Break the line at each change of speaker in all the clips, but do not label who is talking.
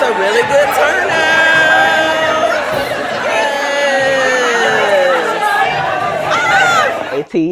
a really good turnout. Yes.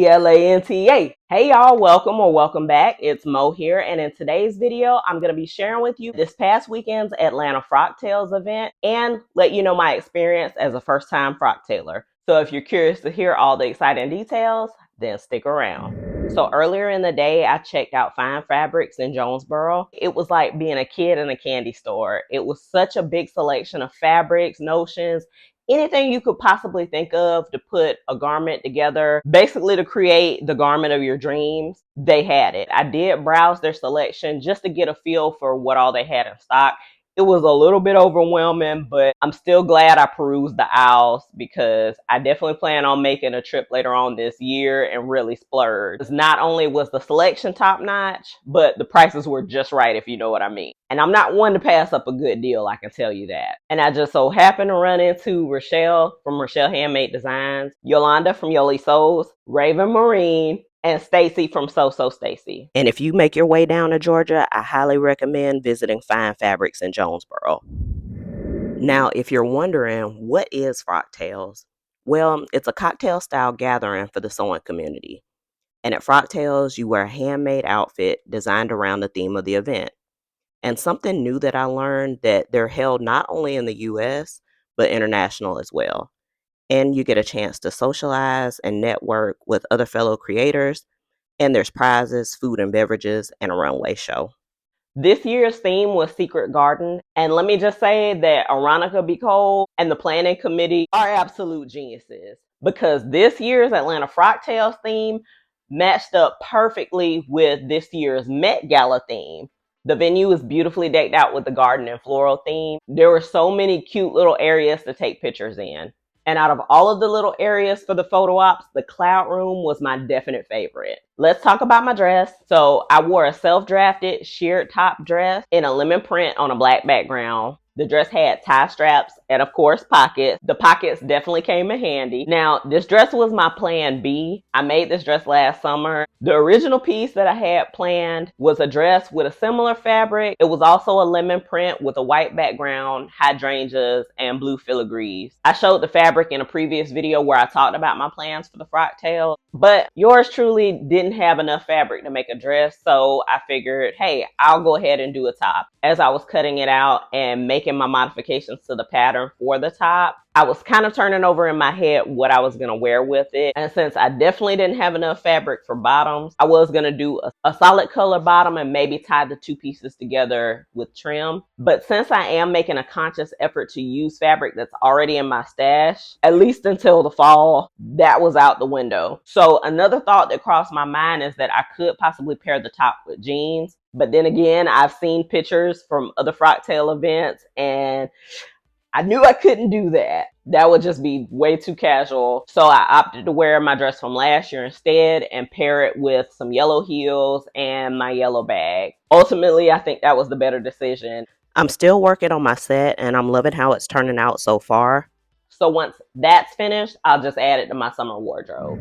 Atlanta. Hey y'all, welcome or welcome back. It's Mo here, and in today's video, I'm going to be sharing with you this past weekend's Atlanta Frocktails event and let you know my experience as a first-time frocktailer. So if you're curious to hear all the exciting details, then stick around. So earlier in the day, I checked out Fine Fabrics in Jonesboro. It was like being a kid in a candy store. It was such a big selection of fabrics, notions, anything you could possibly think of to put a garment together, basically to create the garment of your dreams. They had it. I did browse their selection just to get a feel for what all they had in stock. It was a little bit overwhelming, but I'm still glad I perused the aisles because I definitely plan on making a trip later on this year and really splurge. Not only was the selection top notch, but the prices were just right, if you know what I mean. And I'm not one to pass up a good deal, I can tell you that. And I just so happened to run into Rochelle from Rochelle Handmade Designs, Yolanda from Yoli Souls, Raven Marine, and Stacy from So Stacy. And if you make your way down to Georgia, I highly recommend visiting Fine Fabrics in Jonesboro. Now, if you're wondering, what is Frocktails? Well, it's a cocktail style gathering for the sewing community. And at Frocktails, you wear a handmade outfit designed around the theme of the event. And something new that I learned, that they're held not only in the US, but international as well. And you get a chance to socialize and network with other fellow creators. And there's prizes, food and beverages, and a runway show. This year's theme was Secret Garden. And let me just say that Aronica B. Cole and the planning committee are absolute geniuses, because this year's Atlanta Frocktails theme matched up perfectly with this year's Met Gala theme. The venue was beautifully decked out with the garden and floral theme. There were so many cute little areas to take pictures in. And out of all of the little areas for the photo ops, the cloud room was my definite favorite. Let's talk about my dress. So I wore a self-drafted sheer top dress in a lemon print on a black background. The dress had tie straps and, of course, pockets. The pockets definitely came in handy. Now, this dress was my plan B. I made this dress last summer. The original piece that I had planned was a dress with a similar fabric. It was also a lemon print with a white background, hydrangeas, and blue filigrees. I showed the fabric in a previous video where I talked about my plans for the frocktail, but yours truly didn't have enough fabric to make a dress, so I figured, hey, I'll go ahead and do a top. As I was cutting it out and making my modifications to the pattern for the top, I was kind of turning over in my head what I was going to wear with it. And since I definitely didn't have enough fabric for bottoms, I was going to do a solid color bottom and maybe tie the two pieces together with trim. But since I am making a conscious effort to use fabric that's already in my stash, at least until the fall, that was out the window. So another thought that crossed my mind is that I could possibly pair the top with jeans. But then again, I've seen pictures from other Frocktail events, and I knew I couldn't do that. That would just be way too casual. So I opted to wear my dress from last year instead and pair it with some yellow heels and my yellow bag. Ultimately, I think that was the better decision. I'm still working on my set, and I'm loving how it's turning out so far. So once that's finished, I'll just add it to my summer wardrobe.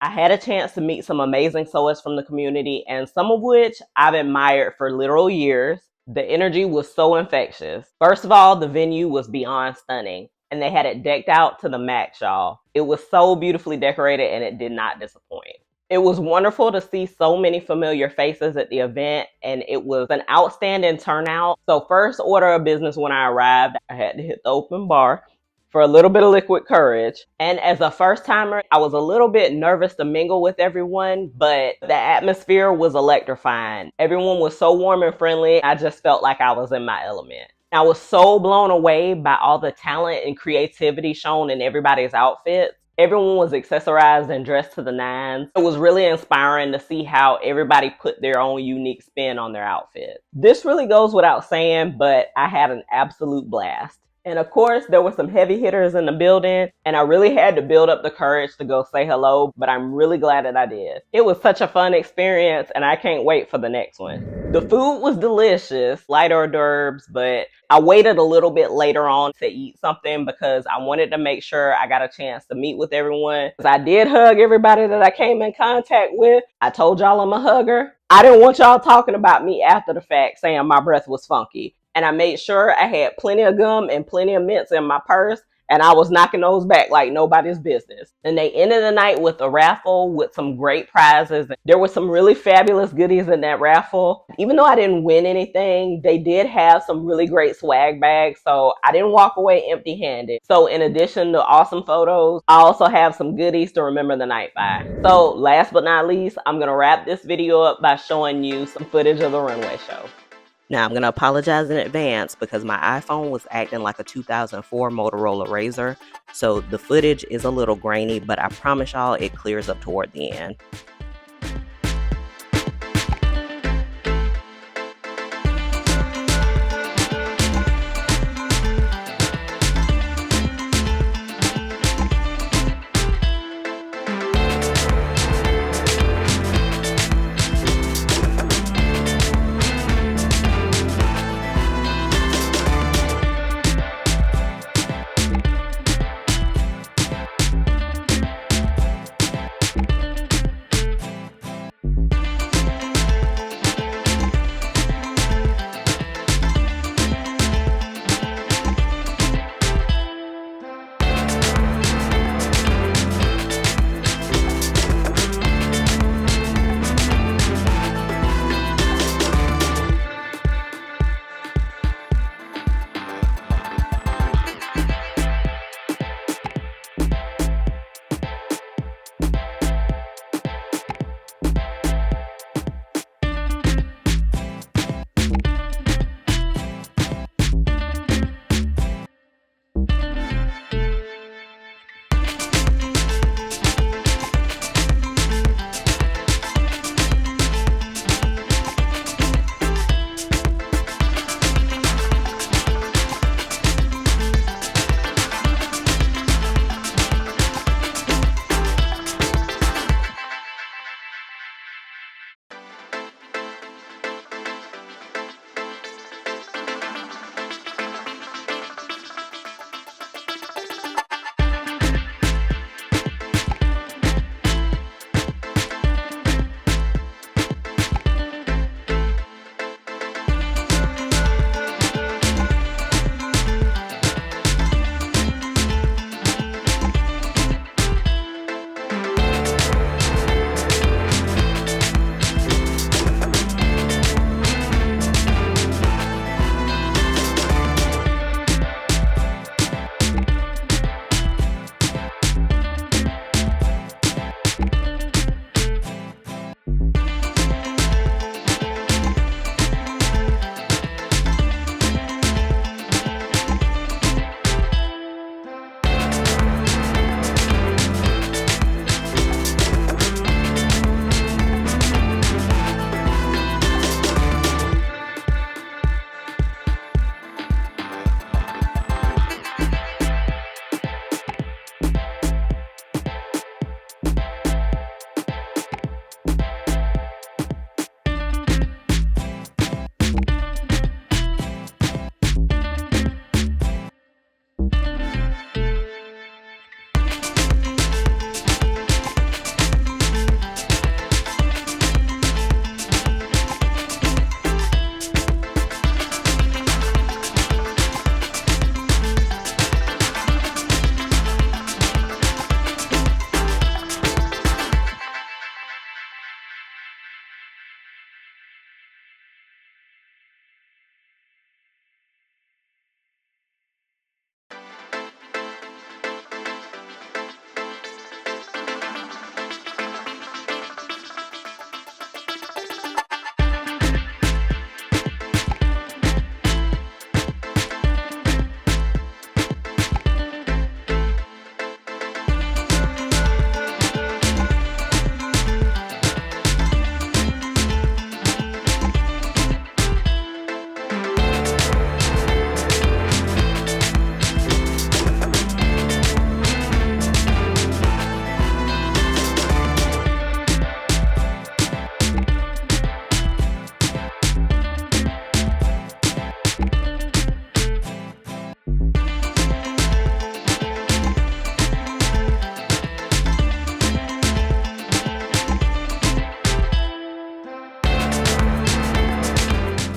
I had a chance to meet some amazing sewers from the community, and some of which I've admired for literal years. The energy was so infectious. First of all, the venue was beyond stunning, and they had it decked out to the max, y'all. It was so beautifully decorated, and it did not disappoint. It was wonderful to see so many familiar faces at the event, and it was an outstanding turnout. So first order of business when I arrived, I had to hit the open bar for a little bit of liquid courage. And as a first timer, I was a little bit nervous to mingle with everyone, but the atmosphere was electrifying. Everyone was so warm and friendly. I just felt like I was in my element. I was so blown away by all the talent and creativity shown in everybody's outfits. Everyone was accessorized and dressed to the nines. It was really inspiring to see how everybody put their own unique spin on their outfit. This really goes without saying, but I had an absolute blast. And of course, there were some heavy hitters in the building, and I really had to build up the courage to go say hello, but I'm really glad that I did. It was such a fun experience, and I can't wait for the next one. The food was delicious, light hors d'oeuvres, but I waited a little bit later on to eat something because I wanted to make sure I got a chance to meet with everyone. Because I did hug everybody that I came in contact with. I told y'all I'm a hugger. I didn't want y'all talking about me after the fact saying my breath was funky. And I made sure I had plenty of gum and plenty of mints in my purse. And I was knocking those back like nobody's business. And they ended the night with a raffle with some great prizes. There were some really fabulous goodies in that raffle. Even though I didn't win anything, they did have some really great swag bags. So I didn't walk away empty handed. So in addition to awesome photos, I also have some goodies to remember the night by. So last but not least, I'm going to wrap this video up by showing you some footage of the runway show. Now, I'm going to apologize in advance because my iPhone was acting like a 2004 Motorola Razr, so the footage is a little grainy, but I promise y'all it clears up toward the end.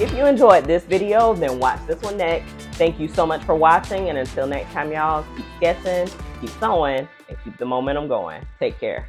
If you enjoyed this video, then watch this one next. Thank you so much for watching, and until next time, y'all, keep sketching, keep sewing, and keep the momentum going. Take care.